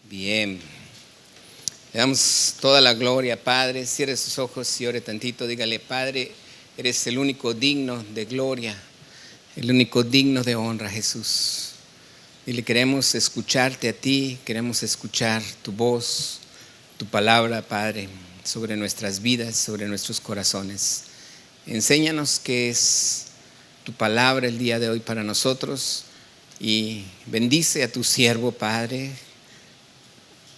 Bien, le damos toda la gloria, Padre. Cierre sus ojos y ore tantito. Dígale: Padre, eres el único digno de gloria, el único digno de honra, Jesús. Dile: queremos escucharte a ti, queremos escuchar tu voz, tu palabra, Padre, sobre nuestras vidas, sobre nuestros corazones. Enséñanos qué es tu palabra el día de hoy para nosotros y bendice a tu siervo, Padre.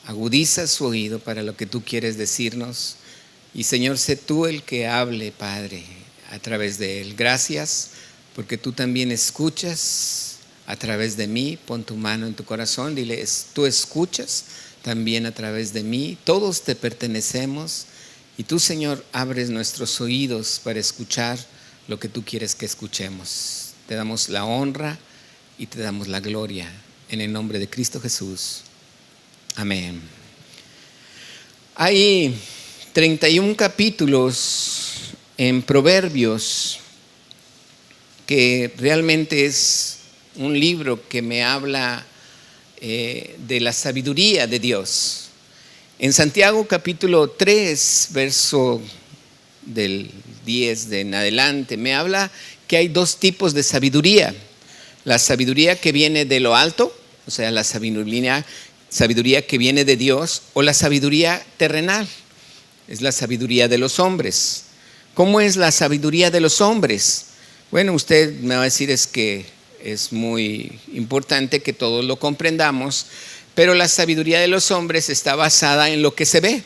Agudiza su oído para lo que tú quieres decirnos. Y Señor, sé tú el que hable, Padre, a través de él. Gracias porque tú también escuchas a través de mí. Pon tu mano en tu corazón. Dile: tú escuchas también a través de mí. Todos te pertenecemos. Y tú, Señor, abres nuestros oídos para escuchar lo que tú quieres que escuchemos. Te damos la honra y te damos la gloria en el nombre de Cristo Jesús. Amén. Hay 31 capítulos en Proverbios, que realmente es un libro que me habla de la sabiduría de Dios. En Santiago capítulo 3, verso del 10 en adelante, me habla que hay dos tipos de sabiduría. La sabiduría que viene de lo alto, o sea, la sabiduría que viene de Dios, o la sabiduría terrenal, es la sabiduría de los hombres. ¿Cómo es la sabiduría de los hombres? Bueno, usted me va a decir es que es muy importante que todos lo comprendamos, pero la sabiduría de los hombres está basada en lo que se ve,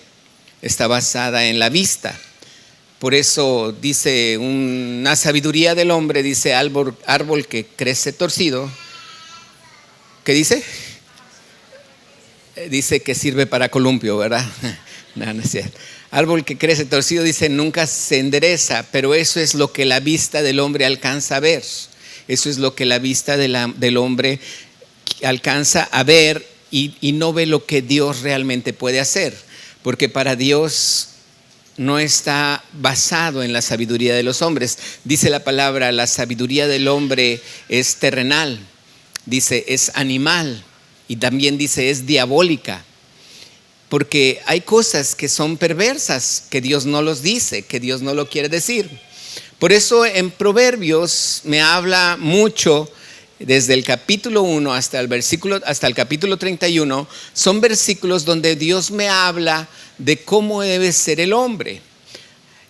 está basada en la vista. Por eso dice una sabiduría del hombre, dice árbol que crece torcido. ¿Qué dice? Dice que sirve para columpio, ¿verdad? No es cierto. Árbol que crece torcido, dice, nunca se endereza, pero eso es lo que la vista del hombre alcanza a ver. Eso es lo que la vista del hombre alcanza a ver y no ve lo que Dios realmente puede hacer. Porque para Dios no está basado en la sabiduría de los hombres. Dice la palabra: la sabiduría del hombre es terrenal, dice es animal. Y también dice es diabólica, porque hay cosas que son perversas, que Dios no los dice, que Dios no lo quiere decir. Por eso en Proverbios me habla mucho, desde el capítulo 1 hasta el capítulo 31, son versículos donde Dios me habla de cómo debe ser el hombre.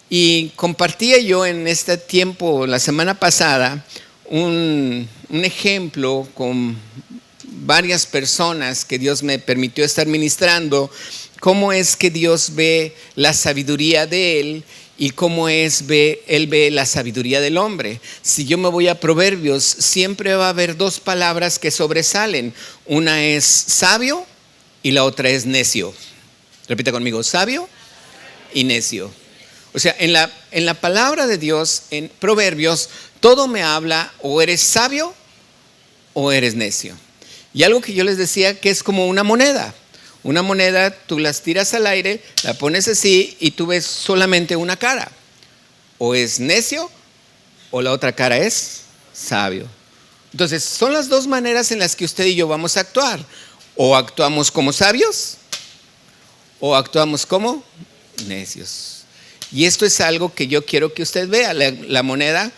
Y compartía yo en este tiempo, la semana pasada, un ejemplo con varias personas que Dios me permitió estar ministrando, cómo es que Dios ve la sabiduría de Él y cómo Él ve la sabiduría del hombre. Si yo me voy a Proverbios, siempre va a haber dos palabras que sobresalen. Una es sabio y la otra es necio. Repita conmigo: sabio y necio. O sea, en la palabra de Dios, en Proverbios, todo me habla: o eres sabio o eres necio. Y algo que yo les decía, que es como una moneda. Una moneda, tú las tiras al aire, la pones así y tú ves solamente una cara. O es necio o la otra cara es sabio. Entonces, son las dos maneras en las que usted y yo vamos a actuar. O actuamos como sabios o actuamos como necios. Y esto es algo que yo quiero que usted vea. La moneda,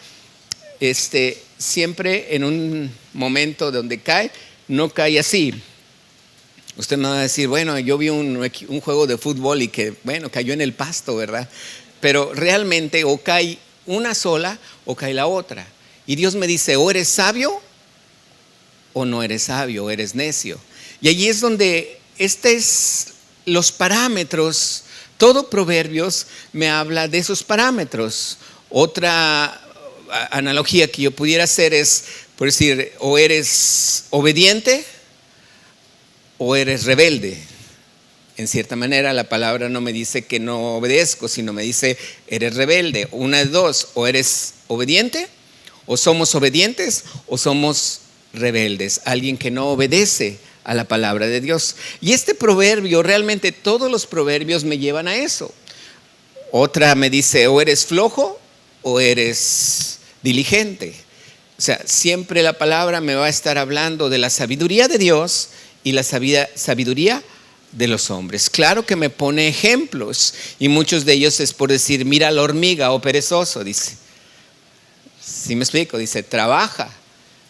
siempre en un momento donde cae, no cae así. Usted me va a decir: bueno, yo vi un juego de fútbol y que, bueno, cayó en el pasto, ¿verdad? Pero realmente o cae una sola o cae la otra. Y Dios me dice: o eres sabio o no eres sabio, o eres necio. Y allí es donde los parámetros. Todo Proverbios me habla de esos parámetros. Otra analogía que yo pudiera hacer es, por decir, o eres obediente o eres rebelde. En cierta manera la palabra no me dice que no obedezco, sino me dice eres rebelde. Una de dos: o eres obediente, o somos obedientes, o somos rebeldes. Alguien que no obedece a la palabra de Dios. Y este proverbio, realmente todos los proverbios me llevan a eso. Otra me dice: o eres flojo o eres diligente. O sea, siempre la palabra me va a estar hablando de la sabiduría de Dios y la sabiduría de los hombres. Claro que me pone ejemplos y muchos de ellos es por decir, mira la hormiga o perezoso, dice. ¿Sí me explico? Dice, trabaja.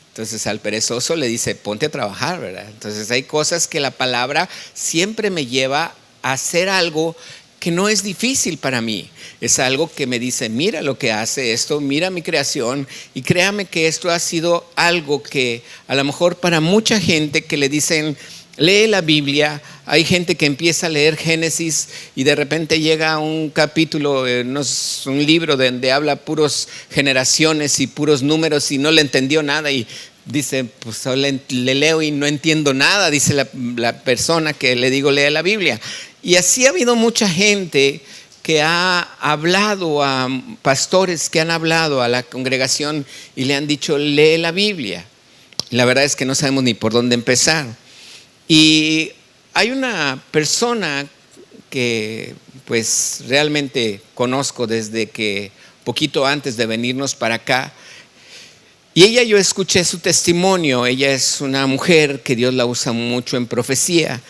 Entonces al perezoso le dice, ponte a trabajar, ¿verdad? Entonces hay cosas que la palabra siempre me lleva a hacer algo que no es difícil para mí. Es algo que me dice, mira lo que hace esto, mira mi creación. Y créame que esto ha sido algo que a lo mejor para mucha gente que le dicen, lee la Biblia. Hay gente que empieza a leer Génesis y de repente llega a un capítulo, no es un libro donde habla puros generaciones y puros números y no le entendió nada y dice, pues le leo y no entiendo nada, dice la persona que le digo lee la Biblia. Y así ha habido mucha gente que ha hablado a pastores que han hablado a la congregación y le han dicho, lee la Biblia. La verdad es que no sabemos ni por dónde empezar. Y hay una persona que pues realmente conozco desde que poquito antes de venirnos para acá. Y yo escuché su testimonio. Ella es una mujer que Dios la usa mucho en profecía.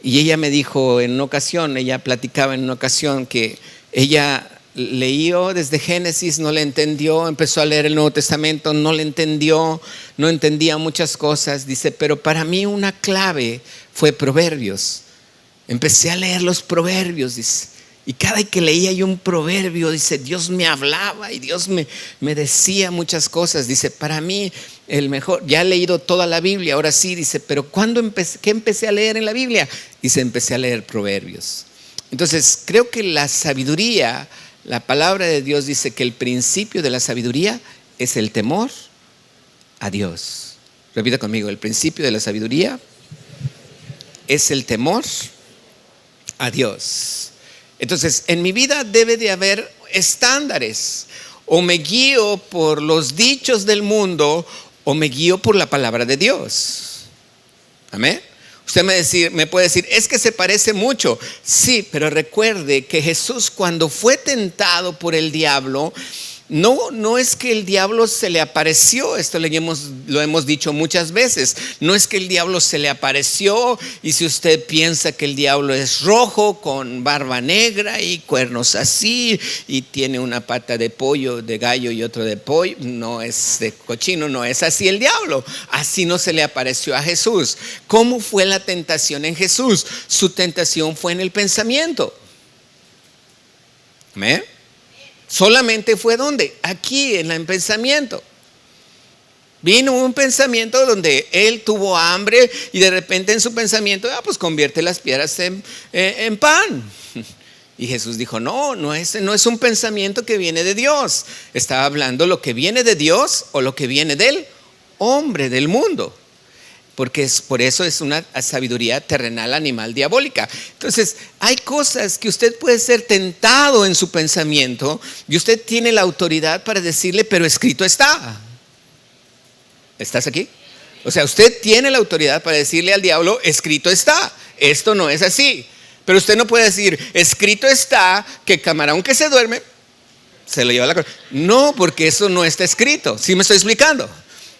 Y ella me dijo en una ocasión, ella platicaba en una ocasión que ella leyó desde Génesis, no le entendió, empezó a leer el Nuevo Testamento, no le entendió, no entendía muchas cosas. Dice, pero para mí una clave fue Proverbios. Empecé a leer los Proverbios, dice. Y cada vez que leía yo un proverbio, dice, Dios me hablaba y Dios me decía muchas cosas. Dice, para mí el mejor, ya he leído toda la Biblia, ahora sí, dice, pero ¿qué empecé a leer en la Biblia? Dice, empecé a leer Proverbios. Entonces, creo que la sabiduría, la palabra de Dios dice que el principio de la sabiduría es el temor a Dios. Repita conmigo, el principio de la sabiduría es el temor a Dios. Entonces, en mi vida debe de haber estándares. O me guío por los dichos del mundo o me guío por la palabra de Dios. Amén. Usted me puede decir, es que se parece mucho. Sí, pero recuerde que Jesús cuando fue tentado por el diablo, no es que el diablo se le apareció, esto lo hemos dicho muchas veces, no es que el diablo se le apareció y si usted piensa que el diablo es rojo con barba negra y cuernos así y tiene una pata de pollo, de gallo y otro de pollo, no es de cochino, no es así el diablo, así no se le apareció a Jesús. ¿Cómo fue la tentación en Jesús? Su tentación fue en el pensamiento. ¿Amén? Solamente fue ¿dónde? Aquí en el pensamiento. Vino un pensamiento donde él tuvo hambre y de repente en su pensamiento, pues convierte las piedras en pan. Y Jesús dijo, no es un pensamiento que viene de Dios. Estaba hablando lo que viene de Dios o lo que viene del hombre, del mundo. Porque por eso es una sabiduría terrenal, animal, diabólica. Entonces, hay cosas que usted puede ser tentado en su pensamiento y usted tiene la autoridad para decirle, pero escrito está. ¿Estás aquí? O sea, usted tiene la autoridad para decirle al diablo, escrito está. Esto no es así. Pero usted no puede decir, escrito está que camarón que se duerme se lo lleva a la corriente. No, porque eso no está escrito. ¿Sí me estoy explicando?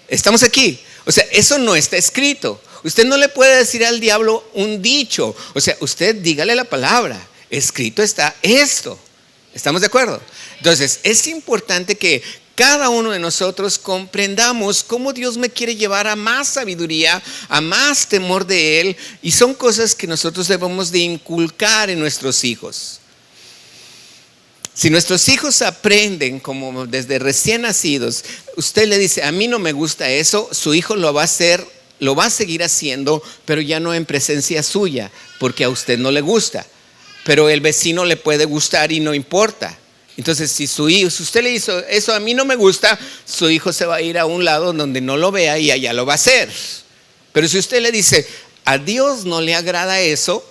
Estamos aquí. O sea, eso no está escrito. Usted no le puede decir al diablo un dicho. O sea, usted dígale la palabra. Escrito está esto. ¿Estamos de acuerdo? Entonces, es importante que cada uno de nosotros comprendamos cómo Dios me quiere llevar a más sabiduría, a más temor de Él. Y son cosas que nosotros debemos de inculcar en nuestros hijos. Si nuestros hijos aprenden como desde recién nacidos, usted le dice, a mí no me gusta eso, su hijo lo va a hacer, lo va a seguir haciendo, pero ya no en presencia suya, porque a usted no le gusta. Pero el vecino le puede gustar y no importa. Entonces, si usted le hizo eso, a mí no me gusta, su hijo se va a ir a un lado donde no lo vea y allá lo va a hacer. Pero si usted le dice, a Dios no le agrada eso,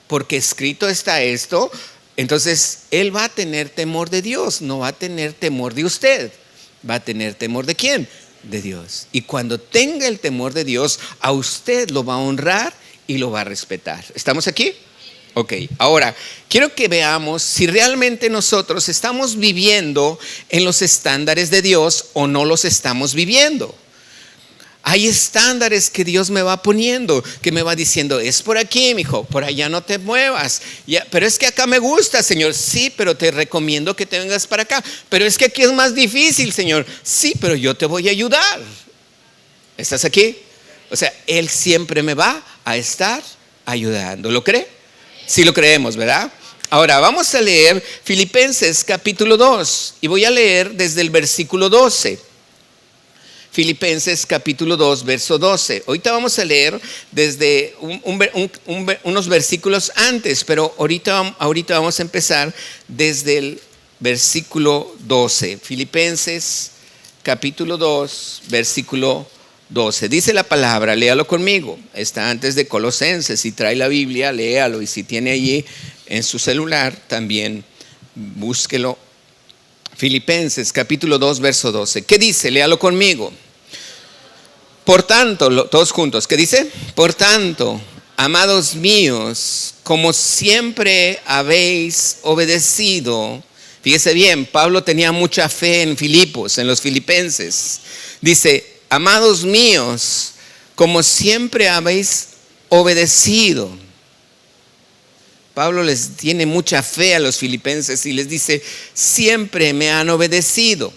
porque escrito está esto, entonces él va a tener temor de Dios, no va a tener temor de usted. Va a tener temor de ¿quién? De Dios. Y cuando tenga el temor de Dios, a usted lo va a honrar y lo va a respetar. ¿Estamos aquí? Ok, ahora quiero que veamos si realmente nosotros estamos viviendo en los estándares de Dios o no los estamos viviendo. Hay estándares que Dios me va poniendo, que me va diciendo, es por aquí, mijo, por allá no te muevas. Ya, pero es que acá me gusta, Señor. Sí, pero te recomiendo que te vengas para acá. Pero es que aquí es más difícil, Señor. Sí, pero yo te voy a ayudar. ¿Estás aquí? O sea, Él siempre me va a estar ayudando. ¿Lo cree? Sí lo creemos, ¿verdad? Ahora vamos a leer Filipenses capítulo 2 y voy a leer desde el versículo 12. Filipenses capítulo 2, verso 12. Ahorita vamos a leer desde unos versículos antes, pero ahorita vamos a empezar desde el versículo 12. Filipenses capítulo 2, versículo 12. Dice la palabra, léalo conmigo. Está antes de Colosenses. Si trae la Biblia, léalo. Y si tiene allí en su celular, también búsquelo. Filipenses capítulo 2, verso 12. ¿Qué dice? Léalo conmigo. Por tanto, todos juntos, ¿qué dice? Por tanto, amados míos, como siempre habéis obedecido. Fíjese bien, Pablo tenía mucha fe en Filipos, en los filipenses. Dice, amados míos, como siempre habéis obedecido. Pablo les tiene mucha fe a los filipenses y les dice, siempre me han obedecido.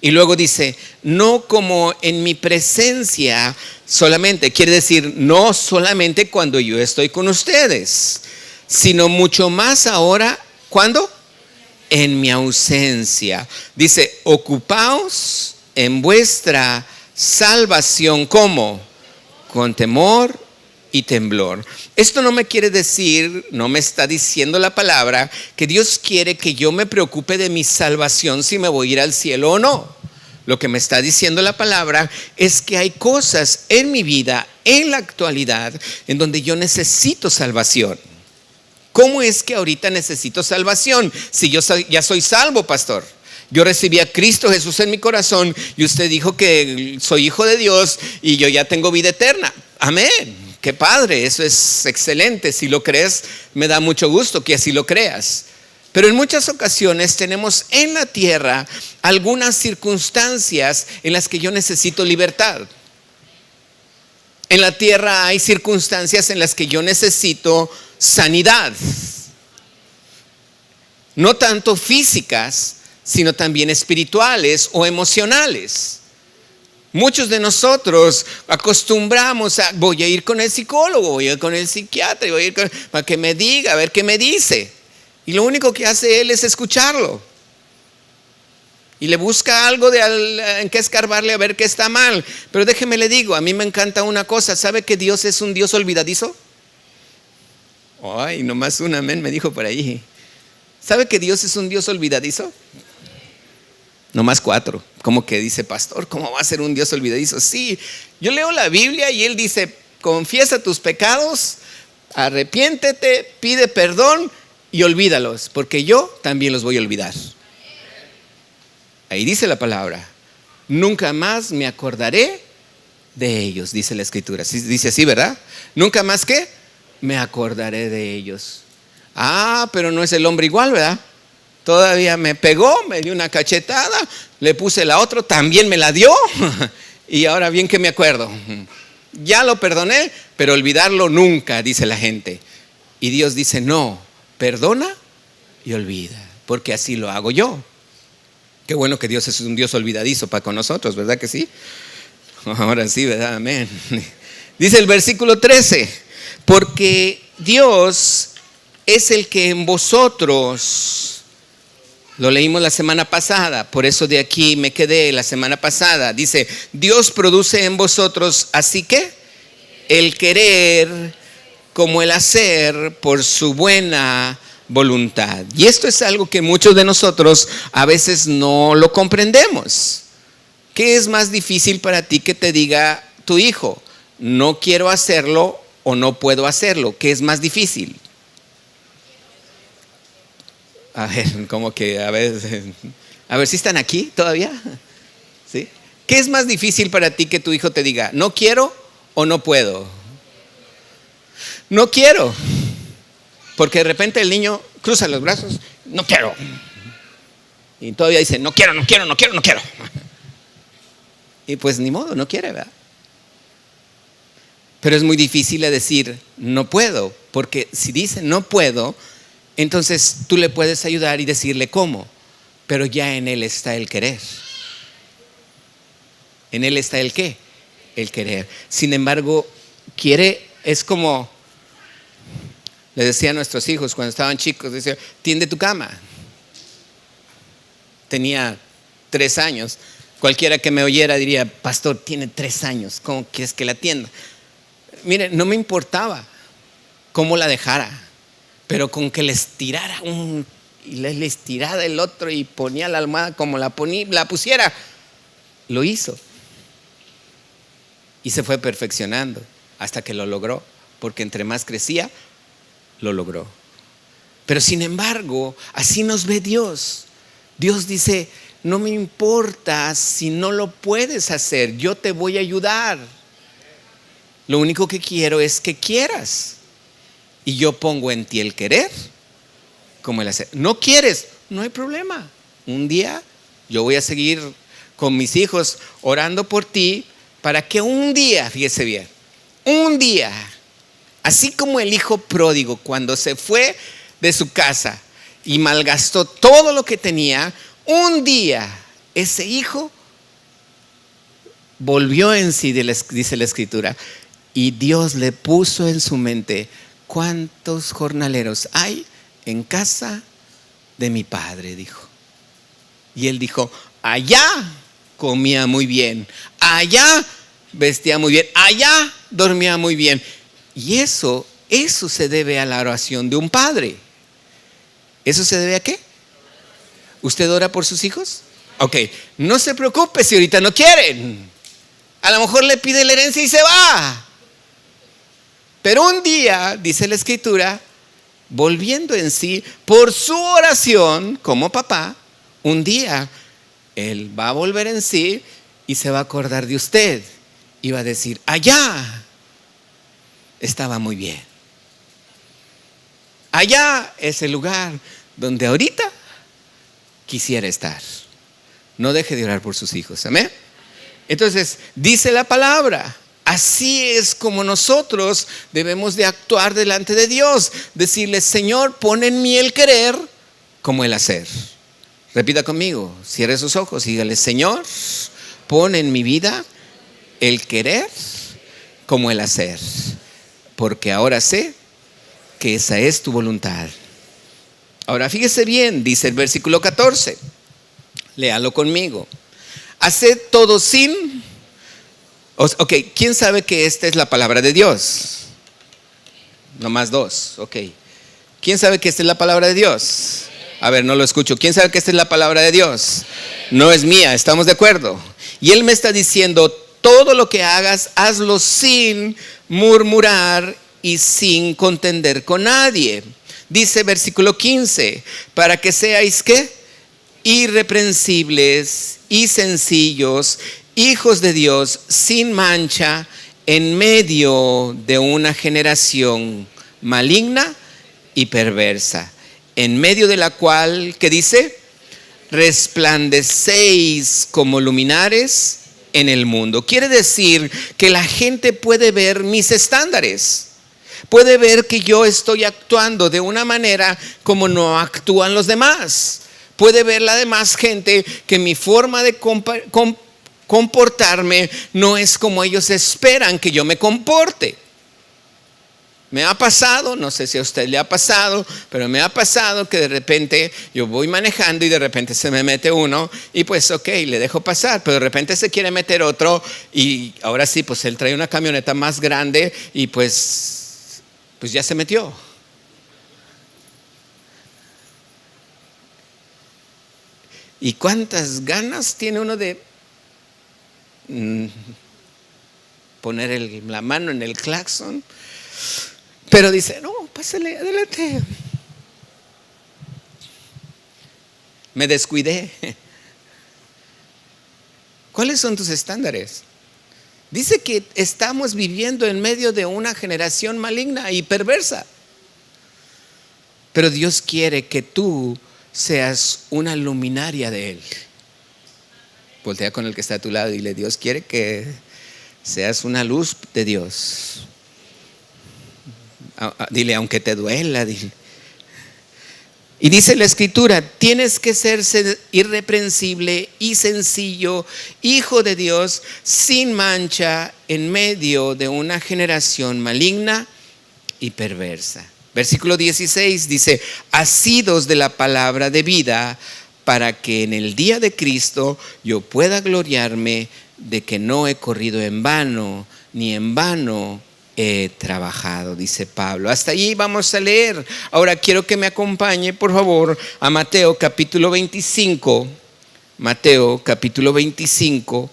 Y luego dice, no como en mi presencia solamente, quiere decir, no solamente cuando yo estoy con ustedes, sino mucho más ahora, ¿cuándo? En mi ausencia. Dice, ocupaos en vuestra salvación, ¿cómo? Con temor y temblor. Esto no me quiere decir, no me está diciendo la palabra que Dios quiere que yo me preocupe de mi salvación si me voy a ir al cielo o no. Lo que me está diciendo la palabra es que hay cosas en mi vida, en la actualidad, en donde yo necesito salvación. ¿Cómo es que ahorita necesito salvación? Si yo ya soy salvo, pastor. Yo recibí a Cristo Jesús en mi corazón y usted dijo que soy hijo de Dios y yo ya tengo vida eterna. Amén. Qué padre, eso es excelente. Si lo crees, me da mucho gusto que así lo creas. Pero en muchas ocasiones tenemos en la tierra algunas circunstancias en las que yo necesito libertad. En la tierra hay circunstancias en las que yo necesito sanidad. No tanto físicas, sino también espirituales o emocionales. Muchos de nosotros acostumbramos a, voy a ir con el psicólogo, voy a ir con el psiquiatra, voy a ir para que me diga, a ver qué me dice. Y lo único que hace él es escucharlo. Y le busca algo en que escarbarle a ver qué está mal. Pero déjeme le digo, a mí me encanta una cosa. ¿Sabe que Dios es un Dios olvidadizo? Ay, nomás un amén me dijo por ahí. ¿Sabe que Dios es un Dios olvidadizo? Nomás 4. ¿Cómo que dice, pastor? ¿Cómo va a ser un Dios olvidadizo? Sí, yo leo la Biblia y él dice, confiesa tus pecados, arrepiéntete, pide perdón y olvídalos, porque yo también los voy a olvidar. Ahí dice la palabra, nunca más me acordaré de ellos, dice la escritura. Dice así, ¿verdad? Nunca más, ¿qué? Me acordaré de ellos. Ah, pero no es el hombre igual, ¿verdad? Todavía me pegó, me dio una cachetada, le puse la otra, también me la dio y ahora bien que me acuerdo. Ya lo perdoné, pero olvidarlo nunca, dice la gente. Y Dios dice, no, perdona y olvida, porque así lo hago yo. Qué bueno que Dios es un Dios olvidadizo para con nosotros, ¿verdad que sí? Ahora sí, ¿verdad? Amén. Dice el versículo 13, porque Dios es el que en vosotros, lo leímos la semana pasada, por eso de aquí me quedé la semana pasada. Dice, Dios produce en vosotros, así que el querer como el hacer por su buena voluntad. Y esto es algo que muchos de nosotros a veces no lo comprendemos. ¿Qué es más difícil para ti que te diga tu hijo, no quiero hacerlo o no puedo hacerlo? ¿Qué es más difícil? A ver, como que a ver si están aquí todavía. ¿Sí? ¿Qué es más difícil para ti que tu hijo te diga, no quiero o no puedo? No quiero. Porque de repente el niño cruza los brazos, no quiero. Y todavía dice, no quiero. Y pues ni modo, no quiere, ¿verdad? Pero es muy difícil de decir no puedo, porque si dice no puedo, entonces tú le puedes ayudar y decirle cómo, pero ya en él está el querer. En él está el qué, el querer. Sin embargo, quiere, es como le decía a nuestros hijos cuando estaban chicos, decía, tiende tu cama. Tenía 3 años. Cualquiera que me oyera diría, pastor, tiene 3 años, ¿cómo quieres que la atienda? Mire, no me importaba cómo la dejara, pero con que le estirara y le estirara el otro y ponía la almohada como la pusiera, lo hizo. Y se fue perfeccionando hasta que lo logró, porque entre más crecía, lo logró. Pero sin embargo, así nos ve Dios. Dios dice, no me importa si no lo puedes hacer, yo te voy a ayudar. Lo único que quiero es que quieras. Y yo pongo en ti el querer como el hacer. No quieres, no hay problema. Un día yo voy a seguir con mis hijos orando por ti para que un día, fíjese bien, un día, así como el hijo pródigo cuando se fue de su casa y malgastó todo lo que tenía, un día ese hijo volvió en sí, dice la escritura, y Dios le puso en su mente, ¿cuántos jornaleros hay en casa de mi padre? Dijo. Y él dijo, allá comía muy bien, allá vestía muy bien, allá dormía muy bien. Y eso se debe a la oración de un padre. ¿Eso se debe a qué? ¿Usted ora por sus hijos? Ok, no se preocupe si ahorita no quieren. A lo mejor le pide la herencia y se va. Pero un día, dice la escritura, volviendo en sí, por su oración como papá, un día él va a volver en sí y se va a acordar de usted y va a decir, allá estaba muy bien. Allá es el lugar donde ahorita quisiera estar. No deje de orar por sus hijos, amén. Entonces, dice la palabra, así es como nosotros debemos de actuar delante de Dios. Decirle, Señor, pon en mí el querer como el hacer. Repita conmigo, cierre sus ojos y dígale, Señor, pon en mi vida el querer como el hacer, porque ahora sé que esa es tu voluntad. Ahora fíjese bien, dice el versículo 14, léalo conmigo. Haced todo sin... Ok, ¿quién sabe que esta es la palabra de Dios? Nomás 2, ok. ¿Quién sabe que esta es la palabra de Dios? A ver, no lo escucho. ¿Quién sabe que esta es la palabra de Dios? No es mía, ¿estamos de acuerdo? Y Él me está diciendo, todo lo que hagas, hazlo sin murmurar y sin contender con nadie. Dice versículo 15, para que seáis ¿qué? Irreprensibles y sencillos, hijos de Dios, sin mancha, en medio de una generación maligna y perversa, en medio de la cual, ¿qué dice? Resplandecéis como luminares en el mundo. Quiere decir que la gente puede ver mis estándares. Puede ver que yo estoy actuando de una manera como no actúan los demás. Puede ver la demás gente que mi forma de comportarme no es como ellos esperan que yo me comporte. Me ha pasado, no sé si a usted le ha pasado, pero me ha pasado que de repente yo voy manejando y de repente se me mete uno y pues ok, le dejo pasar, pero de repente se quiere meter otro y ahora sí, pues él trae una camioneta más grande y pues ya se metió. ¿Y cuántas ganas tiene uno de poner la mano en el claxon? Pero dice, no, pásale, adelante. Me descuidé. ¿Cuáles son tus estándares? Dice que estamos viviendo en medio de una generación maligna y perversa. Pero Dios quiere que tú seas una luminaria de Él. Voltea con el que está a tu lado y dile, Dios quiere que seas una luz de Dios. Dile, aunque te duela, dile. Y dice la Escritura, tienes que ser irreprensible y sencillo, hijo de Dios, sin mancha, en medio de una generación maligna y perversa. Versículo 16 dice, asidos de la palabra de vida, para que en el día de Cristo yo pueda gloriarme de que no he corrido en vano, ni en vano he trabajado, dice Pablo. Hasta allí vamos a leer. Ahora quiero que me acompañe, por favor, a Mateo capítulo 25. Mateo capítulo 25.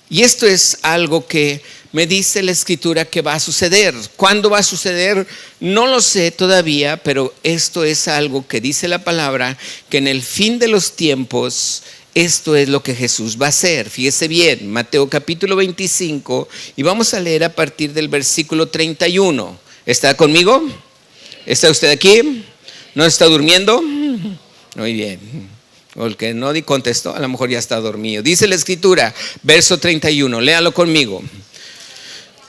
Y esto es algo que me dice la Escritura que va a suceder. ¿Cuándo va a suceder? No lo sé todavía, pero esto es algo que dice la palabra, que en el fin de los tiempos esto es lo que Jesús va a hacer. Fíjese bien, Mateo capítulo 25, y vamos a leer a partir del versículo 31. ¿Está conmigo? ¿Está usted aquí? ¿No está durmiendo? Muy bien. O el que no contestó, a lo mejor ya está dormido. Dice la Escritura, verso 31, léalo conmigo.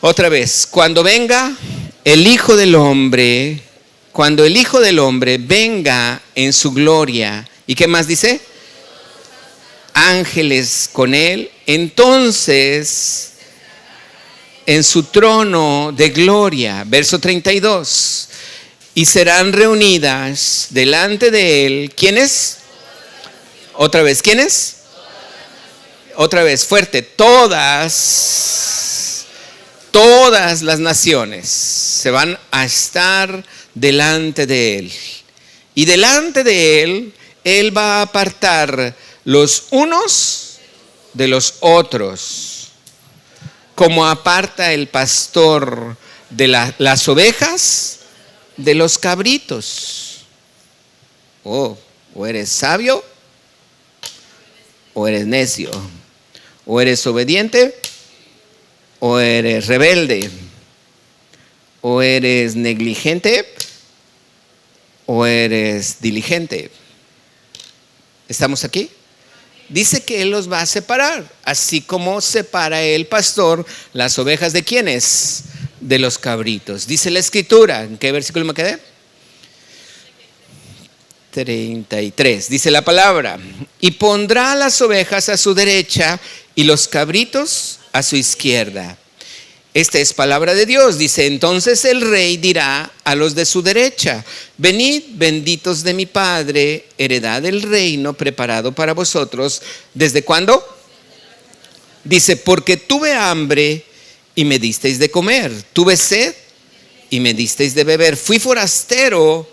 Otra vez, cuando el Hijo del Hombre venga en su gloria, ¿y qué más dice? Ángeles con él, entonces en su trono de gloria, verso 32, y serán reunidas delante de él, ¿quiénes? Otra vez, ¿quiénes? Otra vez, fuerte, todas las naciones se van a estar delante de él. Y delante de él, él va a apartar los unos de los otros, como aparta el pastor de las ovejas de los cabritos. O eres sabio o eres necio, o eres obediente o eres rebelde, o eres negligente o eres diligente. ¿Estamos aquí? Dice que él los va a separar, así como separa el pastor las ovejas de ¿quiénes? De los cabritos. Dice la Escritura, ¿en qué versículo me quedé? 33, dice la palabra, y pondrá las ovejas a su derecha y los cabritos a su izquierda. Esta es palabra de Dios. Dice, entonces el rey dirá a los de su derecha, venid benditos de mi Padre, heredad del reino preparado para vosotros. ¿Desde cuándo? Dice, porque tuve hambre y me disteis de comer, tuve sed y me disteis de beber, fui forastero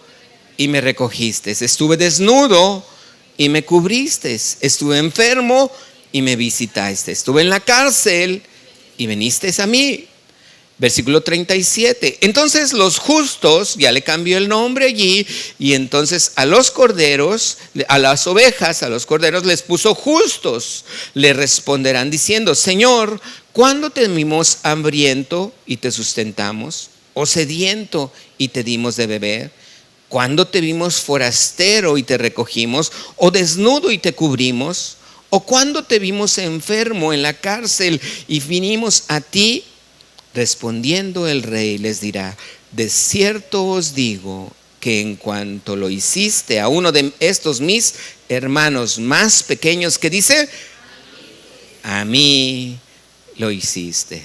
y me recogisteis, estuve desnudo y me cubristeis, estuve enfermo y me visitasteis, estuve en la cárcel y vinisteis a mí. Versículo 37. Entonces los justos, ya le cambió el nombre allí, y entonces a los corderos, a las ovejas, a los corderos les puso justos. Le responderán diciendo, Señor, ¿cuándo te vimos hambriento y te sustentamos? ¿O sediento y te dimos de beber? ¿Cuándo te vimos forastero y te recogimos? ¿O desnudo y te cubrimos? ¿O cuándo te vimos enfermo en la cárcel y vinimos a ti? Respondiendo el rey les dirá, de cierto os digo que en cuanto lo hiciste a uno de estos mis hermanos más pequeños, que dice, a mí lo hiciste.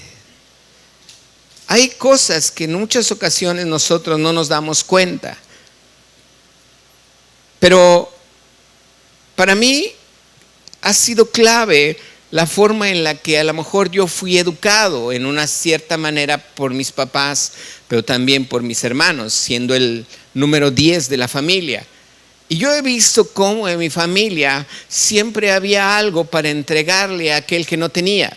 Hay cosas que en muchas ocasiones nosotros no nos damos cuenta, pero para mí ha sido clave la forma en la que a lo mejor yo fui educado en una cierta manera por mis papás, pero también por mis hermanos, siendo el número 10 de la familia. Y yo he visto cómo en mi familia siempre había algo para entregarle a aquel que no tenía.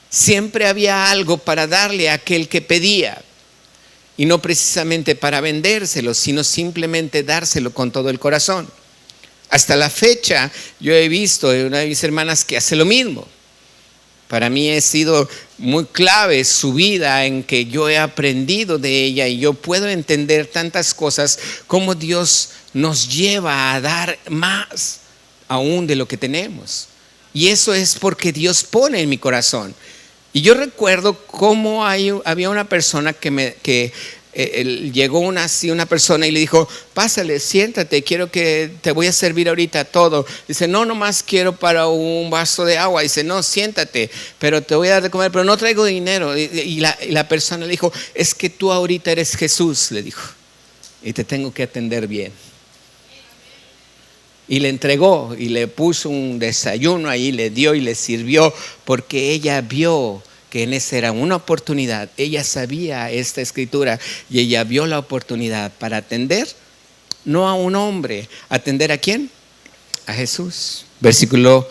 Siempre había algo para darle a aquel que pedía. Y no precisamente para vendérselo, sino simplemente dárselo con todo el corazón. Hasta la fecha yo he visto a una de mis hermanas que hace lo mismo. Para mí ha sido muy clave su vida, en que yo he aprendido de ella y yo puedo entender tantas cosas, como Dios nos lleva a dar más aún de lo que tenemos. Y eso es porque Dios pone en mi corazón. Y yo recuerdo cómo había una persona llegó una persona y le dijo: pásale, siéntate, te voy a servir ahorita todo. Dice: no, nomás quiero para un vaso de agua. Dice: no, siéntate, pero te voy a dar de comer, pero no traigo dinero. Y la persona le dijo: es que tú ahorita eres Jesús, le dijo, y te tengo que atender bien. Y le entregó y le puso un desayuno ahí, le dio y le sirvió, porque ella vio que en esa era una oportunidad. Ella sabía esta escritura y ella vio la oportunidad para atender, no a un hombre. ¿Atender a quién? A Jesús. Versículo,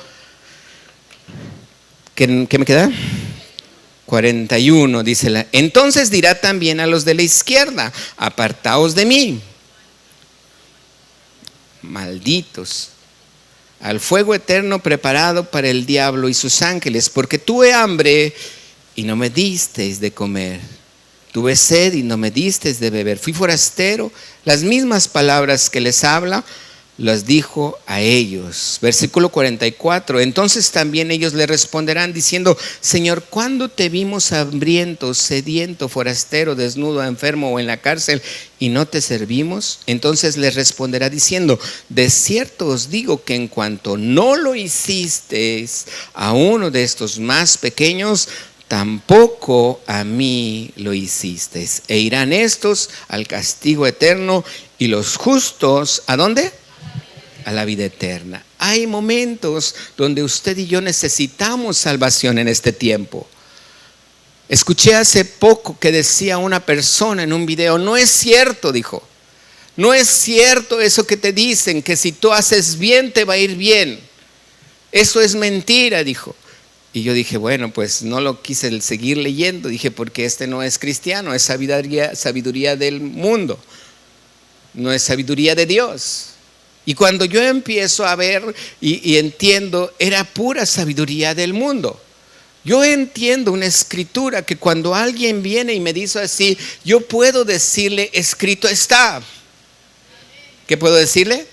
¿qué me queda? 41, dice: entonces dirá también a los de la izquierda: apartaos de mí, malditos, al fuego eterno preparado para el diablo y sus ángeles, porque tuve hambre y no me disteis de comer, tuve sed y no me disteis de beber, fui forastero. Las mismas palabras que les habla las dijo a ellos. Versículo 44: entonces también ellos le responderán diciendo: Señor, ¿cuándo te vimos hambriento, sediento, forastero, desnudo, enfermo o en la cárcel y no te servimos? Entonces les responderá diciendo: de cierto os digo que en cuanto no lo hicisteis a uno de estos más pequeños, tampoco a mí lo hicisteis. E irán estos al castigo eterno y los justos, ¿a dónde? A la vida eterna. Hay momentos donde usted y yo necesitamos salvación en este tiempo. Escuché hace poco que decía una persona en un video: no es cierto, dijo, no es cierto eso que te dicen, que si tú haces bien te va a ir bien. Eso es mentira, dijo. Y yo dije: bueno, pues no lo quise seguir leyendo. Dije: porque este no es cristiano, es sabiduría del mundo, no es sabiduría de Dios. Y cuando yo empiezo a ver y entiendo, era pura sabiduría del mundo. Yo entiendo una escritura que cuando alguien viene y me dice así, yo puedo decirle: escrito está. ¿Qué puedo decirle?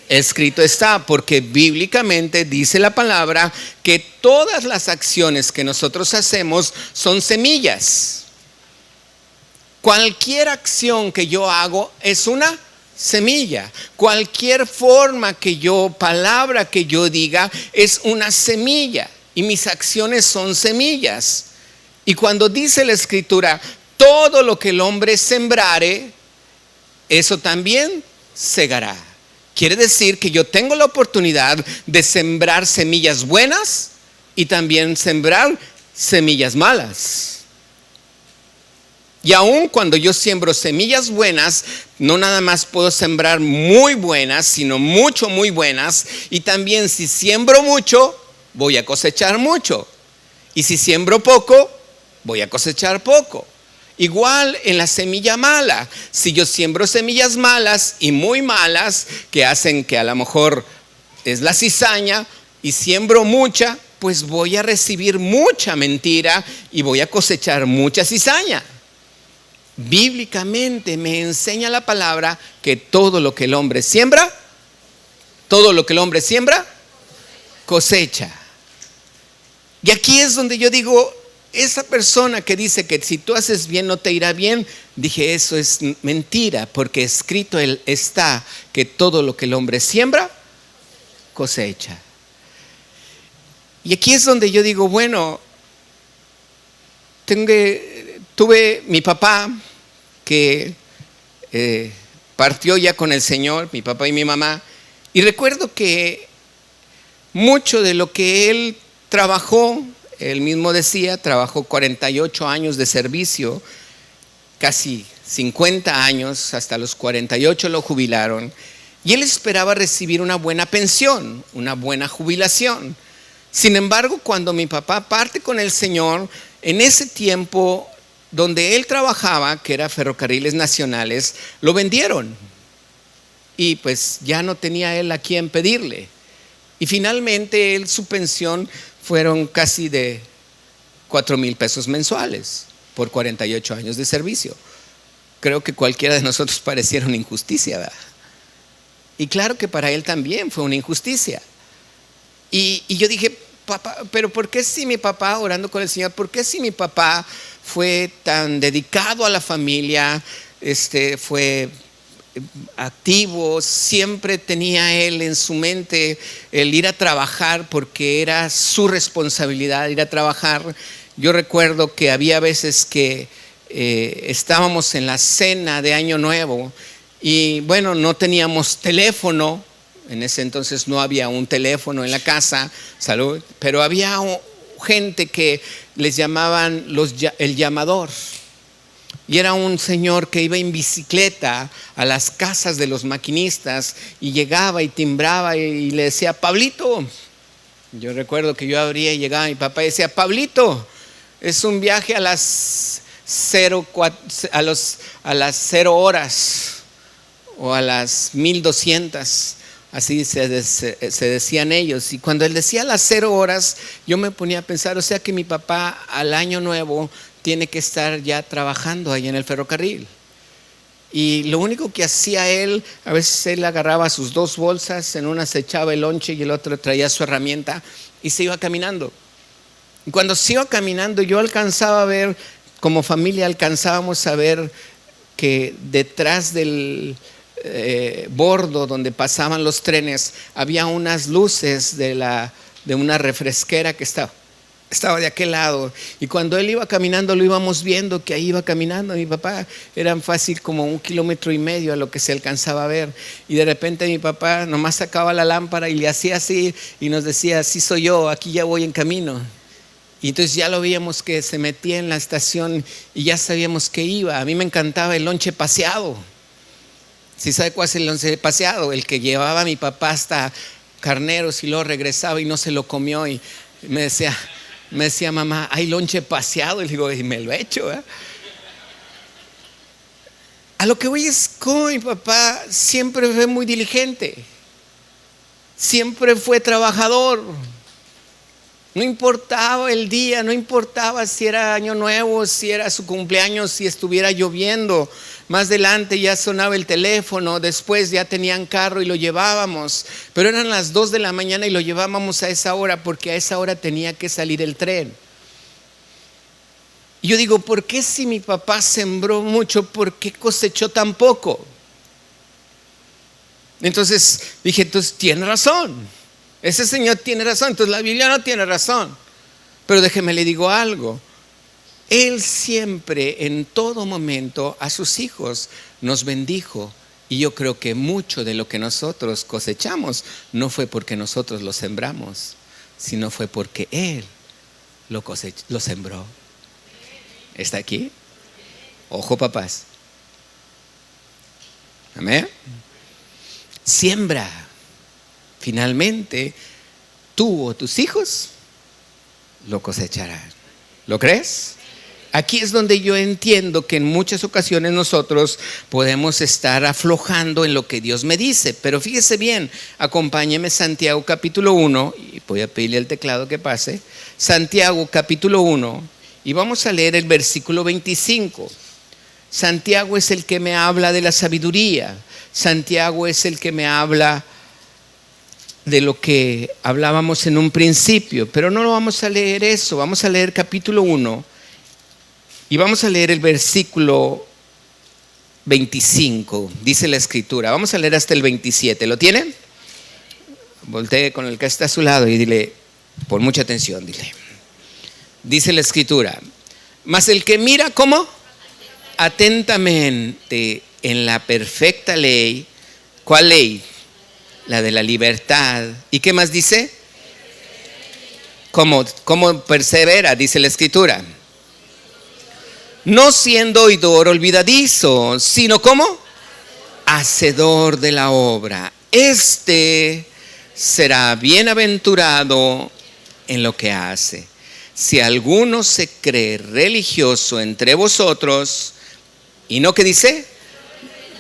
Escrito está, porque bíblicamente dice la palabra que todas las acciones que nosotros hacemos son semillas. Cualquier acción que yo hago es una semilla. Cualquier palabra que yo diga es una semilla, y mis acciones son semillas. Y cuando dice la escritura: todo lo que el hombre sembrare, eso también segará. Quiere decir que yo tengo la oportunidad de sembrar semillas buenas y también sembrar semillas malas. Y aun cuando yo siembro semillas buenas, no nada más puedo sembrar muy buenas, sino mucho, muy buenas. Y también si siembro mucho, voy a cosechar mucho. Y si siembro poco, voy a cosechar poco. Igual en la semilla mala. Si yo siembro semillas malas y muy malas, que hacen que a lo mejor es la cizaña, y siembro mucha, pues voy a recibir mucha mentira y voy a cosechar mucha cizaña. Bíblicamente me enseña la palabra que todo lo que el hombre siembra, cosecha. Y aquí es donde yo digo: esa persona que dice que si tú haces bien no te irá bien, dije: eso es mentira, porque escrito está que todo lo que el hombre siembra, cosecha. Y aquí es donde yo digo: bueno, tuve mi papá que partió ya con el Señor, mi papá y mi mamá, y recuerdo que mucho de lo que él trabajó, él mismo decía, trabajó 48 años de servicio, casi 50 años, hasta los 48 lo jubilaron, y él esperaba recibir una buena pensión, una buena jubilación. Sin embargo, cuando mi papá parte con el Señor, en ese tiempo donde él trabajaba, que era Ferrocarriles Nacionales, lo vendieron. Y pues ya no tenía él a quién pedirle. Y finalmente su pensión fueron casi de 4,000 pesos mensuales por 48 años de servicio. Creo que cualquiera de nosotros pareciera una injusticia, ¿verdad? Y claro que para él también fue una injusticia. Y yo dije: papá, pero ¿por qué si mi papá, orando con el Señor, por qué si mi papá fue tan dedicado a la familia, fue activo, siempre tenía él en su mente el ir a trabajar porque era su responsabilidad ir a trabajar? Yo recuerdo que había veces que estábamos en la cena de Año Nuevo y bueno, no teníamos teléfono. En ese entonces no había un teléfono en la casa, salud, pero había gente que les llamaban el llamador. Y era un señor que iba en bicicleta a las casas de los maquinistas y llegaba y timbraba y le decía: Pablito. Yo recuerdo que yo abría y llegaba mi papá y decía: Pablito, es un viaje a las 0 horas o a las 1200. Así se decían ellos. Y cuando él decía las 0 horas, yo me ponía a pensar, o sea que mi papá al Año Nuevo tiene que estar ya trabajando ahí en el ferrocarril. Y lo único que hacía él, a veces él agarraba sus 2 bolsas, en una se echaba el lonche y el otro traía su herramienta y se iba caminando. Y cuando se iba caminando, yo alcanzaba a ver, como familia alcanzábamos a ver que detrás del bordo donde pasaban los trenes había unas luces de una refresquera que estaba de aquel lado, y cuando él iba caminando lo íbamos viendo que ahí iba caminando mi papá. Eran fácil como 1,5 kilómetros a lo que se alcanzaba a ver, y de repente mi papá nomás sacaba la lámpara y le hacía así y nos decía: sí soy yo, aquí ya voy en camino. Y entonces ya lo veíamos que se metía en la estación y ya sabíamos que iba. A mí me encantaba el lonche paseado. ¿Sí sabe cuál es el lonche paseado? El que llevaba a mi papá hasta Carneros y luego regresaba y no se lo comió, y me decía: mamá, hay lonche paseado. Y le digo: y me lo he hecho, ¿eh? A lo que voy es como mi papá siempre fue muy diligente, siempre fue trabajador. No importaba el día, no importaba si era Año Nuevo, si era su cumpleaños, si estuviera lloviendo. Más adelante ya sonaba el teléfono, después ya tenían carro y lo llevábamos, pero eran las 2 de la mañana y lo llevábamos a esa hora porque a esa hora tenía que salir el tren. Y yo digo: ¿por qué si mi papá sembró mucho, por qué cosechó tan poco? Entonces dije: entonces tiene razón. Ese señor tiene razón. Entonces la Biblia no tiene razón. Pero déjeme le digo algo: él siempre, en todo momento, a sus hijos nos bendijo. Y yo creo que mucho de lo que nosotros cosechamos no fue porque nosotros lo sembramos, sino fue porque él lo sembró. ¿Está aquí? Ojo, papás. Amén. Siembra. Finalmente, tú o tus hijos lo cosecharán. ¿Lo crees? Aquí es donde yo entiendo que en muchas ocasiones nosotros podemos estar aflojando en lo que Dios me dice. Pero fíjese bien, acompáñeme Santiago capítulo 1, y voy a pedirle al teclado que pase. Santiago capítulo 1, y vamos a leer el versículo 25. Santiago es el que me habla de la sabiduría. Santiago es el que me habla de lo que hablábamos en un principio, pero no lo vamos a leer eso. Vamos a leer capítulo 1 y vamos a leer el versículo 25. Dice la escritura, vamos a leer hasta el 27. ¿Lo tienen? Voltee con el que está a su lado y dile: pon mucha atención, dile. Dice la escritura: mas el que mira, ¿cómo? Atentamente en la perfecta ley. ¿Cuál ley? La de la libertad. ¿Y qué más dice? ¿Cómo persevera? Dice la escritura: no siendo oidor olvidadizo, sino ¿cómo? Hacedor de la obra. Este será bienaventurado en lo que hace. Si alguno se cree religioso entre vosotros, y no, ¿qué dice?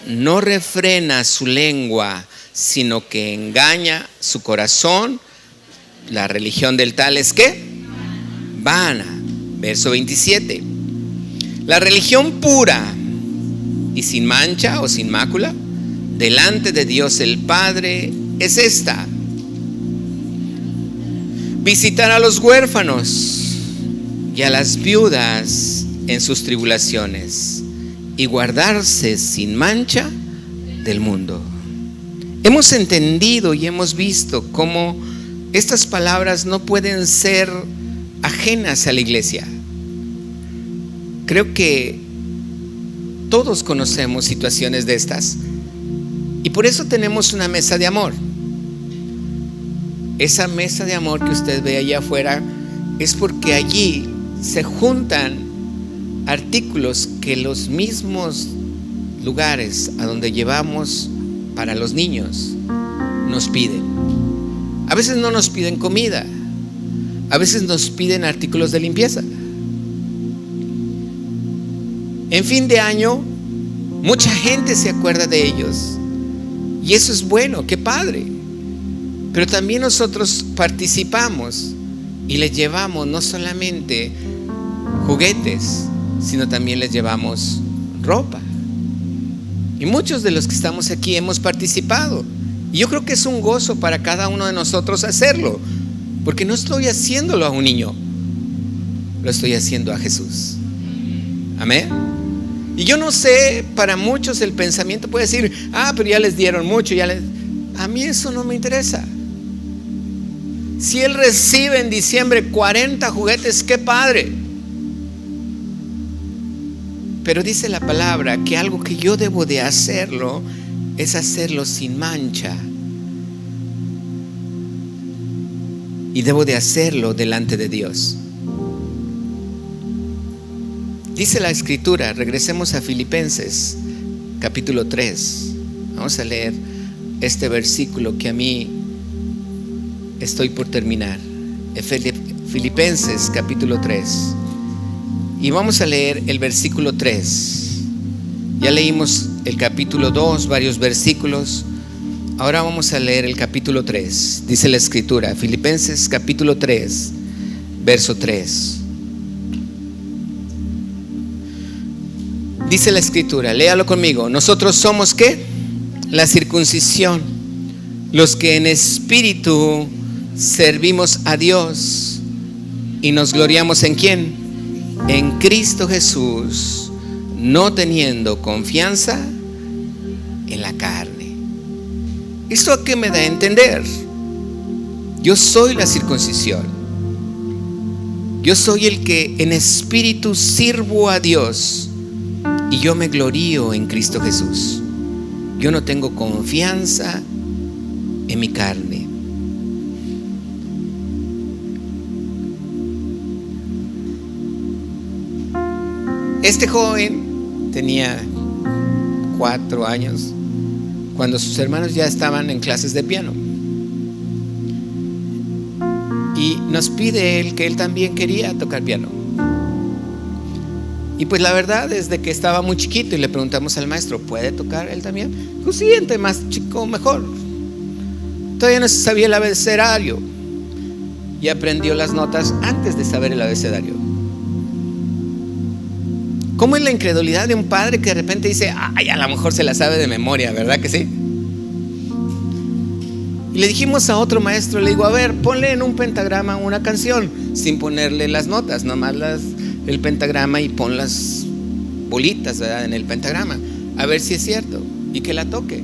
No refrena su lengua, sino que engaña su corazón. La religión del tal es ¿qué? Vana. Verso 27. La religión pura y sin mancha o sin mácula delante de Dios el Padre es esta: visitar a los huérfanos y a las viudas en sus tribulaciones y guardarse sin mancha del mundo. Hemos entendido y hemos visto cómo estas palabras no pueden ser ajenas a la iglesia. Creo que todos conocemos situaciones de estas y por eso tenemos una mesa de amor. Esa mesa de amor que usted ve allá afuera es porque allí se juntan artículos que los mismos lugares a donde llevamos para los niños nos piden. A veces no nos piden comida, a veces nos piden artículos de limpieza. En fin de año, mucha gente se acuerda de ellos y eso es bueno, qué padre. Pero también nosotros participamos y les llevamos no solamente juguetes, sino también les llevamos ropa. Y muchos de los que estamos aquí hemos participado. Y yo creo que es un gozo para cada uno de nosotros hacerlo, porque no estoy haciéndolo a un niño, lo estoy haciendo a Jesús. Amén. Y yo no sé, para muchos el pensamiento puede decir: pero ya les dieron mucho, a mí eso no me interesa. Si él recibe en diciembre 40 juguetes, qué padre. Pero dice la palabra que algo que yo debo de hacerlo es hacerlo sin mancha. Y debo de hacerlo delante de Dios. Dice la escritura, regresemos a Filipenses capítulo 3. Vamos a leer este versículo que a mí estoy por terminar. Filipenses capítulo 3. Y vamos a leer el versículo 3. Ya leímos el capítulo 2, varios versículos. Ahora vamos a leer el capítulo 3. Dice la escritura, Filipenses capítulo 3, verso 3. Dice la escritura, léalo conmigo. Nosotros somos ¿qué? La circuncisión, los que en espíritu servimos a Dios y nos gloriamos ¿en quién? En Cristo Jesús, no teniendo confianza en la carne. ¿Esto a qué me da a entender? Yo soy la circuncisión. Yo soy el que en espíritu sirvo a Dios y yo me glorío en Cristo Jesús. Yo no tengo confianza en mi carne. Este joven tenía 4 años cuando sus hermanos ya estaban en clases de piano. Y nos pide él que él también quería tocar piano. Y pues la verdad es de que estaba muy chiquito y le preguntamos al maestro, ¿puede tocar él también? Pues sí, entre más chico mejor. Todavía no sabía el abecedario y aprendió las notas antes de saber el abecedario. ¿Cómo es la incredulidad de un padre que de repente dice, a lo mejor se la sabe de memoria, ¿verdad que sí? Y le dijimos a otro maestro, le digo, a ver, ponle en un pentagrama una canción sin ponerle las notas, nomás el pentagrama y pon las bolitas, ¿verdad?, en el pentagrama, a ver si es cierto, y que la toque,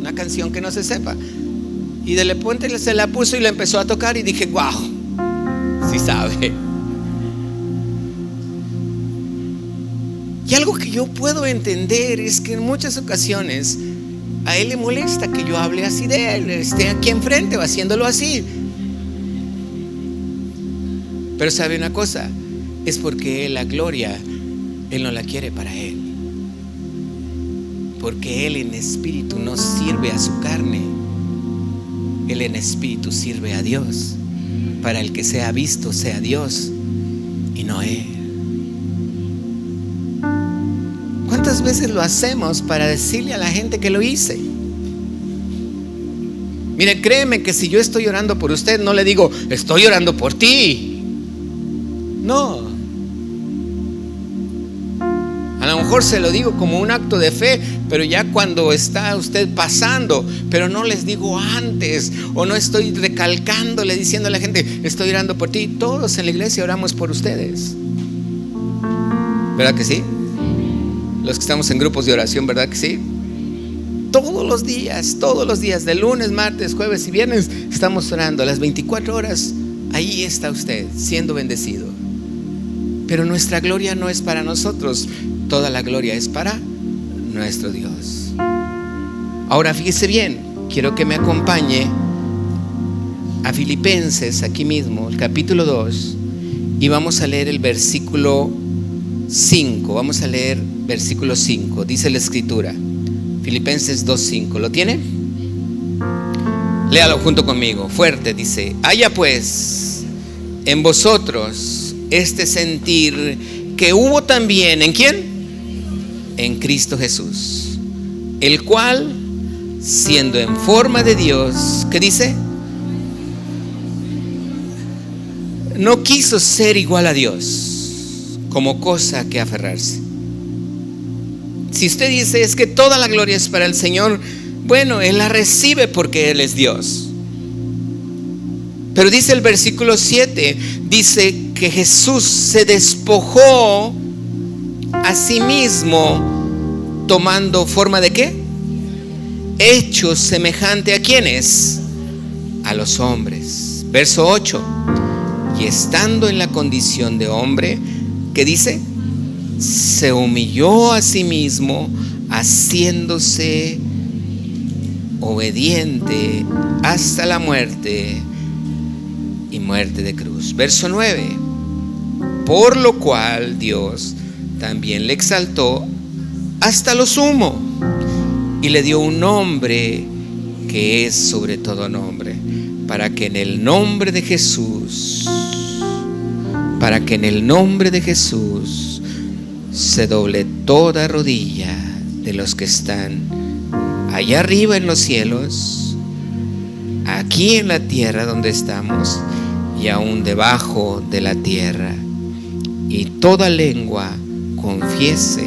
una canción que no se sepa. Y de repente se la puso y la empezó a tocar y dije, wow, sí sabe. Y algo que yo puedo entender es que en muchas ocasiones a él le molesta que yo hable así de él, esté aquí enfrente o haciéndolo así. Pero sabe una cosa, es porque la gloria él no la quiere para él, porque él en espíritu no sirve a su carne, él en espíritu sirve a Dios. Para el que sea visto sea Dios y no él. ¿Cuántas veces lo hacemos para decirle a la gente que lo hice? Mire, créeme que si yo estoy orando por usted, no le digo, estoy orando por ti. No. A lo mejor se lo digo como un acto de fe, pero ya cuando está usted pasando, pero no les digo antes, o no estoy recalcándole, diciendo a la gente, estoy orando por ti. Todos en la iglesia oramos por ustedes, ¿verdad que sí? Los que estamos en grupos de oración, ¿verdad que sí? Todos los días, de lunes, martes, jueves y viernes, estamos orando las 24 horas. Ahí está usted siendo bendecido. Pero nuestra gloria no es para nosotros, toda la gloria es para nuestro Dios. Ahora fíjese bien, quiero que me acompañe a Filipenses, aquí mismo, el capítulo 2, y vamos a leer el versículo 5. Vamos a leer versículo 5, dice la escritura, Filipenses 2:5. ¿Lo tiene? Léalo junto conmigo, fuerte, dice: haya pues en vosotros este sentir que hubo también, ¿en quién? En Cristo Jesús, el cual, siendo en forma de Dios, ¿qué dice? No quiso ser igual a Dios como cosa que aferrarse. Si usted dice, es que toda la gloria es para el Señor, bueno, Él la recibe porque Él es Dios. Pero dice el versículo 7, dice que Jesús se despojó a sí mismo, tomando forma de ¿qué? Hecho semejante a ¿quiénes? A los hombres. Verso 8, y estando en la condición de hombre, ¿qué dice? Se humilló a sí mismo, haciéndose obediente hasta la muerte y muerte de cruz. Verso 9, por lo cual Dios también le exaltó hasta lo sumo y le dio un nombre que es sobre todo nombre, para que en el nombre de Jesús, se doble toda rodilla de los que están allá arriba en los cielos, aquí en la tierra donde estamos, y aún debajo de la tierra, y toda lengua confiese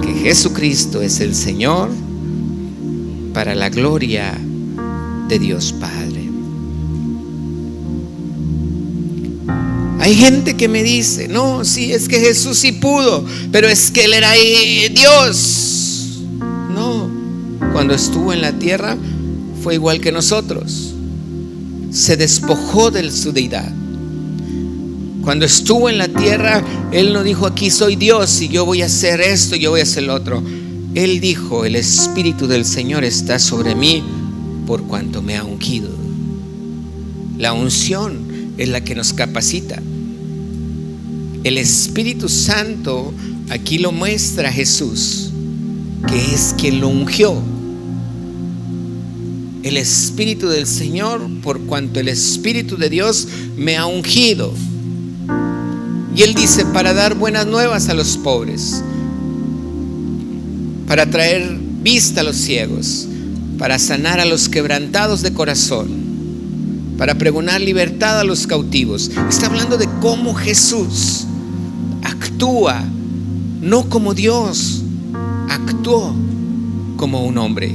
que Jesucristo es el Señor, para la gloria de Dios Padre. Hay gente que me dice, no, sí, es que Jesús sí pudo, pero es que Él era Dios. No, cuando estuvo en la tierra fue igual que nosotros. Se despojó de su deidad. Cuando estuvo en la tierra, Él no dijo, aquí soy Dios y yo voy a hacer esto y yo voy a hacer lo otro. Él dijo, el Espíritu del Señor está sobre mí por cuanto me ha ungido. La unción es la que nos capacita. El Espíritu Santo aquí lo muestra Jesús, que es quien lo ungió. El Espíritu del Señor, por cuanto el Espíritu de Dios me ha ungido. Y Él dice, para dar buenas nuevas a los pobres, para traer vista a los ciegos, para sanar a los quebrantados de corazón, para pregonar libertad a los cautivos. Está hablando de cómo Jesús actúa, no como Dios, actuó como un hombre,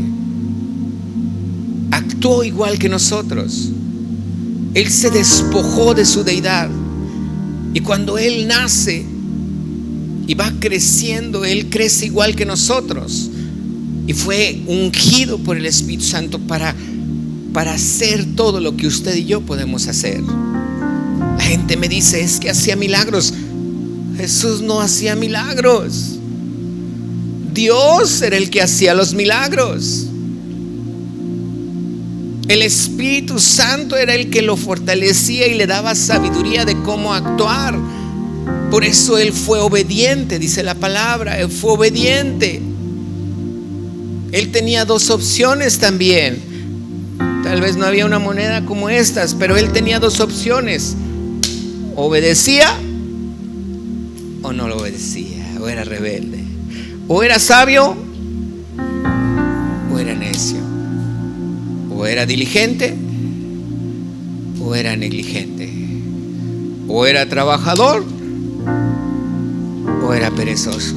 actuó igual que nosotros. Él se despojó de su deidad, y cuando Él nace y va creciendo, Él crece igual que nosotros, y fue ungido por el Espíritu Santo para hacer todo lo que usted y yo podemos hacer. La gente me dice, es que hacía milagros. Jesús no hacía milagros. Dios era el que hacía los milagros. El Espíritu Santo era el que lo fortalecía y le daba sabiduría de cómo actuar. Por eso Él fue obediente, dice la palabra. Él fue obediente. Él tenía dos opciones también. Tal vez no había una moneda como estas, pero Él tenía dos opciones: obedecía o no lo obedecía, o era rebelde, o era sabio o era necio, o era diligente o era negligente, o era trabajador o era perezoso.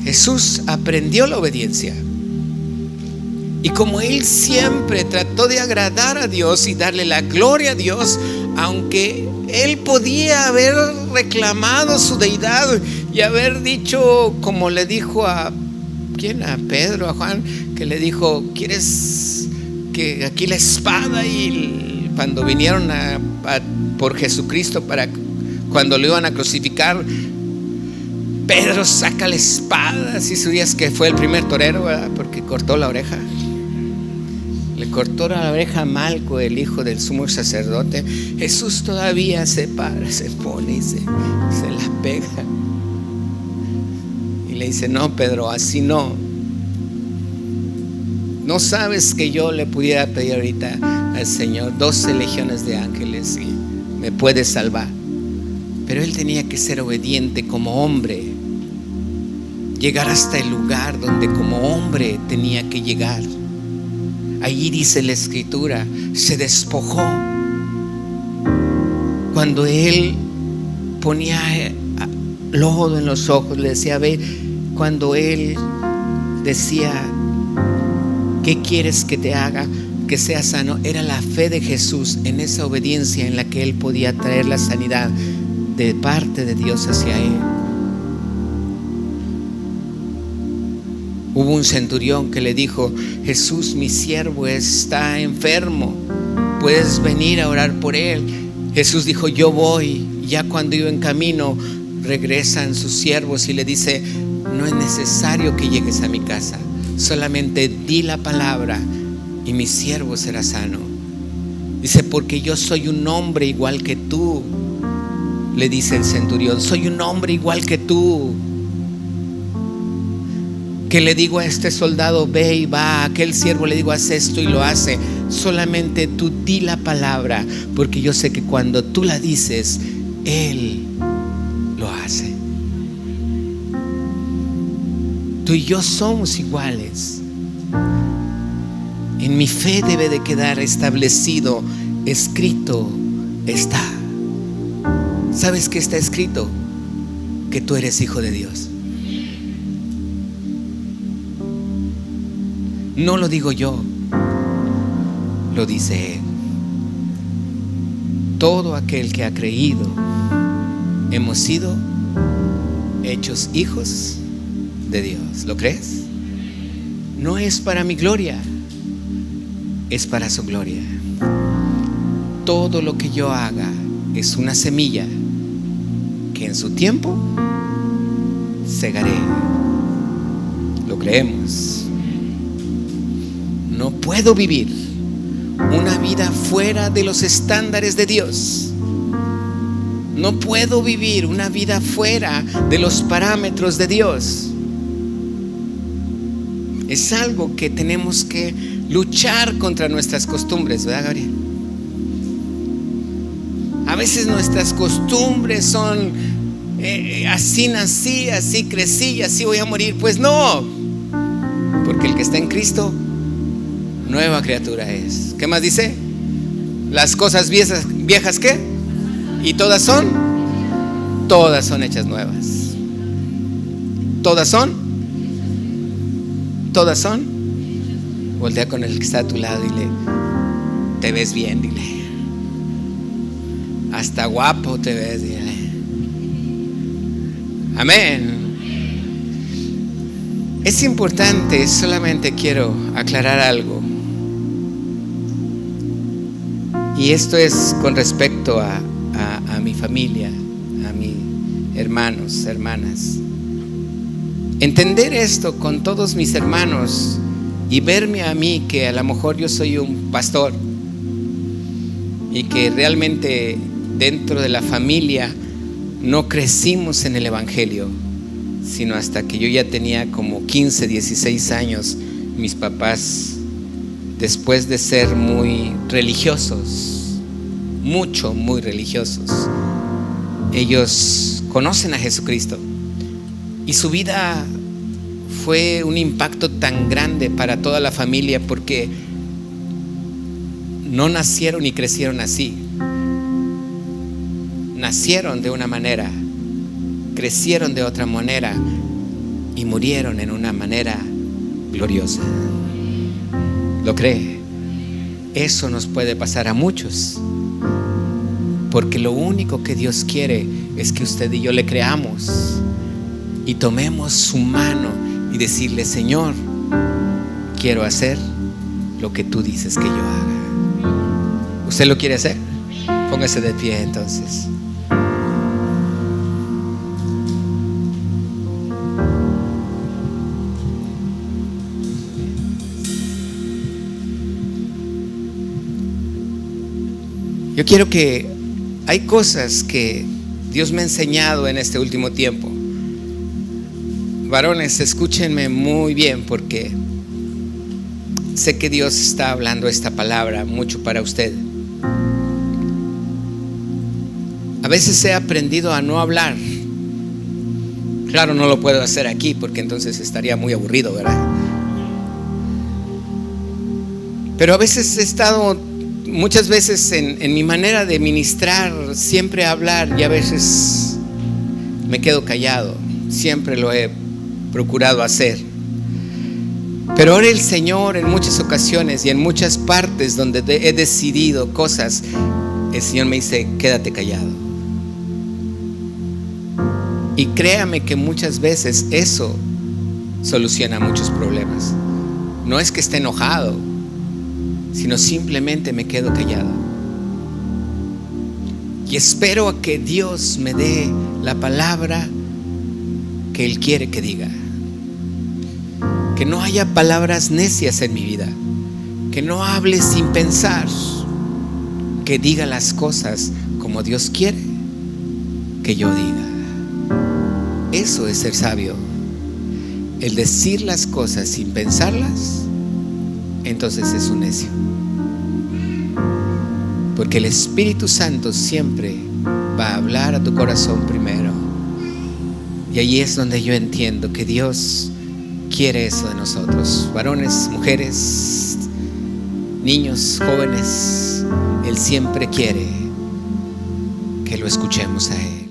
Jesús aprendió la obediencia. Y como Él siempre trató de agradar a Dios y darle la gloria a Dios, aunque Él podía haber reclamado su deidad y haber dicho, como le dijo a Pedro, a Juan, que le dijo: ¿quieres que aquí la espada? Y cuando vinieron por Jesucristo, cuando lo iban a crucificar, Pedro saca la espada. Si sabías que fue el primer torero, ¿verdad? Porque cortó la oreja. Le cortó la oreja a Malco, el hijo del sumo sacerdote. Jesús todavía se para, se pone y se la pega. Y le dice: no, Pedro, así no. No sabes que yo le pudiera pedir ahorita al Señor 12 legiones de ángeles y me puede salvar. Pero él tenía que ser obediente como hombre, llegar hasta el lugar donde como hombre tenía que llegar. Allí dice la Escritura, se despojó. Cuando él ponía lodo en los ojos, le decía: ve. Cuando él decía: ¿qué quieres que te haga? Que sea sano. Era la fe de Jesús en esa obediencia en la que él podía traer la sanidad de parte de Dios hacia él. Hubo un centurión que le dijo: Jesús, mi siervo está enfermo, ¿puedes venir a orar por él? Jesús dijo: yo voy. Ya cuando iba en camino, regresan sus siervos y le dice: no es necesario que llegues a mi casa, solamente di la palabra y mi siervo será sano. Dice: porque yo soy un hombre igual que tú. Le dice el centurión: soy un hombre igual que tú, que le digo a este soldado: ve y va. A aquel siervo le digo: haz esto y lo hace. Solamente tú di la palabra, porque yo sé que cuando tú la dices, Él lo hace. Tú y yo somos iguales. En mi fe debe de quedar establecido, escrito está. ¿Sabes qué está escrito? Que tú eres hijo de Dios. No lo digo yo, lo dice Él. Todo aquel que ha creído, hemos sido hechos hijos de Dios. ¿Lo crees? No es para mi gloria, es para su gloria. Todo lo que yo haga es una semilla que en su tiempo segaré. ¿Lo creemos? No puedo vivir una vida fuera de los estándares de Dios. No puedo vivir una vida fuera de los parámetros de Dios. Es algo que tenemos que luchar contra nuestras costumbres, ¿verdad, Gabriel? A veces nuestras costumbres son así nací, así crecí y así voy a morir. Pues no, porque el que está en Cristo, nueva criatura es. ¿Qué más dice? Las cosas viejas ¿qué? Y todas son hechas nuevas. Todas son. Voltea con el que está a tu lado y dile: te ves bien, dile. Hasta guapo te ves, dile. Amén. Es importante, solamente quiero aclarar algo. Y esto es con respecto a mi familia, a mis hermanos, hermanas. Entender esto con todos mis hermanos y verme a mí, que a lo mejor yo soy un pastor y que realmente dentro de la familia no crecimos en el evangelio, sino hasta que yo ya tenía como 15, 16 años. Mis papás, después de ser muy religiosos, muy religiosos, ellos conocen a Jesucristo y su vida fue un impacto tan grande para toda la familia, porque no nacieron y crecieron así. Nacieron de una manera, crecieron de otra manera, y murieron en una manera gloriosa. ¿Lo cree? Eso nos puede pasar a muchos, porque lo único que Dios quiere es que usted y yo le creamos y tomemos su mano y decirle: Señor, quiero hacer lo que tú dices que yo haga. ¿Usted lo quiere hacer? Póngase de pie entonces. Yo quiero que hay cosas que Dios me ha enseñado en este último tiempo. Varones, escúchenme muy bien, porque sé que Dios está hablando esta palabra mucho para usted. A veces he aprendido a no hablar. Claro, no lo puedo hacer aquí porque entonces estaría muy aburrido, ¿verdad? Pero a veces he estado, muchas veces en mi manera de ministrar, siempre hablar, y a veces me quedo callado. Siempre lo he procurado hacer. Pero ahora el Señor, en muchas ocasiones y en muchas partes donde he decidido cosas, el Señor me dice: quédate callado. Y créame que muchas veces eso soluciona muchos problemas. No es que esté enojado, sino simplemente me quedo callado y espero a que Dios me dé la palabra que Él quiere que diga. Que no haya palabras necias en mi vida, que no hable sin pensar, que diga las cosas como Dios quiere que yo diga. Eso es ser sabio, el decir las cosas sin pensarlas. Entonces es un necio, porque el Espíritu Santo siempre va a hablar a tu corazón primero, y allí es donde yo entiendo que Dios quiere eso de nosotros, varones, mujeres, niños, jóvenes. Él siempre quiere que lo escuchemos a Él.